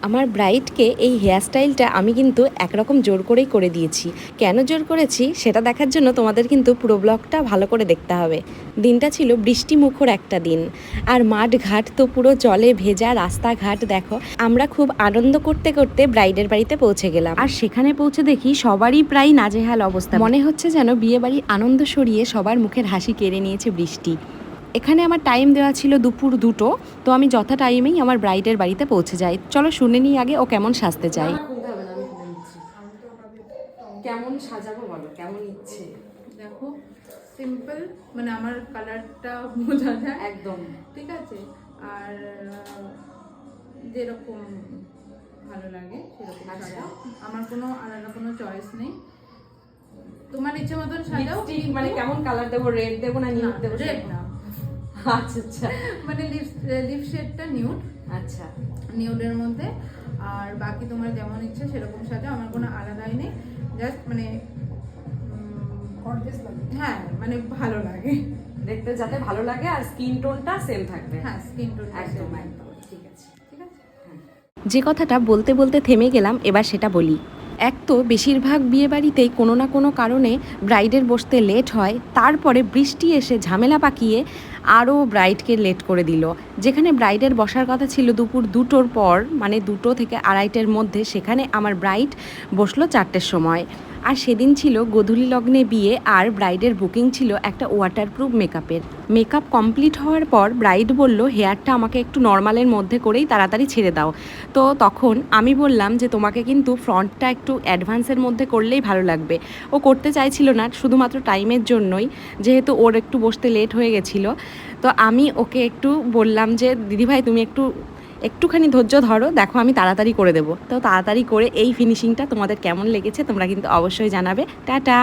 আমার ব্রাইডকে এই হেয়ারস্টাইলটা আমি কিন্তু একরকম জোর করেই করে দিয়েছি। কেন জোর করেছি সেটা দেখার জন্য তোমাদের কিন্তু পুরো ব্লগটা ভালো করে দেখতে হবে। দিনটা ছিল বৃষ্টিমুখর একটা দিন, আর মাঠ ঘাট তো পুরো জলে ভেজা, রাস্তাঘাট দেখো। আমরা খুব আনন্দ করতে করতে ব্রাইডের বাড়িতে পৌঁছে গেলাম, আর সেখানে পৌঁছে দেখি সবারই প্রায় নাজেহাল অবস্থা। মনে হচ্ছে যেন বিয়ে বাড়ির আনন্দ সরিয়ে সবার মুখের হাসি কেড়ে নিয়েছে বৃষ্টি। এখানে আমার টাইম দেওয়া ছিল দুপুর 2টো, তো আমি যথা টাইমেই আমার ব্রাইডের বাড়িতে পৌঁছে যাই। চলো শুনে নিই আগে ও কেমন সাজতে চায়। কেমন সাজাবো বলো, কেমন ইচ্ছে? দেখো, সিম্পল, মানে আমার কালারটা বোঝা যায় একদম ঠিক আছে। আর যেরকম ভালো লাগে সেরকম সাজাও, আমার কোনো আলাদা কোনো চয়েস নেই। তোমার ইচ্ছে মতন সাজাও। মানে কেমন কালার দেবো? রেড দেবো না নিউড দেবো? রেড না, আচ্ছা আচ্ছা, মানে লিপ শেডটা নিউড। আচ্ছা, নিউডের মধ্যে। আর বাকি তোমার যেমন ইচ্ছে সেরকম সাজাও, আমার কোনো আলাদাই নেই। জাস্ট মানে হ্যাঁ, মানে ভালো লাগে দেখতে, যাতে ভালো লাগে, আর স্কিন টোনটা সেম থাকবে। হ্যাঁ, স্কিন টোন একদম একদম ঠিক আছে। ঠিক আছে। যে কথাটা বলতে বলতে থেমে গেলাম, এবার সেটা বলি। এক তো বেশিরভাগ বিয়েবাড়িতেই কোনো না কোনো কারণে ব্রাইডের বসতে লেট হয়, তারপরে বৃষ্টি এসে ঝামেলা পাকিয়ে আরও ব্রাইডকে লেট করে দিল। যেখানে ব্রাইডের বসার কথা ছিল দুপুর 2টোর পর, মানে 2টো থেকে 2:30-এর মধ্যে, সেখানে আমার ব্রাইড বসলো 4টের সময়। আর সেদিন ছিল গোধূলি লগ্নে বিয়ে, আর ব্রাইডের বুকিং ছিল একটা ওয়াটারপ্রুফ মেকআপের। মেকআপ কমপ্লিট হওয়ার পর ব্রাইড বলল হেয়ারটা আমাকে একটু নর্মালের মধ্যে করেই তাড়াতাড়ি ছেড়ে দাও। তো তখন আমি বললাম যে তোমাকে কিন্তু ফ্রন্টটা একটু অ্যাডভান্সের মধ্যে করলেই ভালো লাগবে। ও করতে চাইছিল না, শুধুমাত্র টাইমের জন্যই, যেহেতু ওর একটু বসতে লেট হয়ে গেছিলো। তো আমি ওকে একটু বললাম যে দিদিভাই তুমি একটুখানি ধৈর্য ধরো, দেখো আমি তাড়াতাড়ি করে দেবো। তো তাড়াতাড়ি করে এই ফিনিশিংটা তোমাদের কেমন লেগেছে তোমরা কিন্তু অবশ্যই জানাবে। টাটা।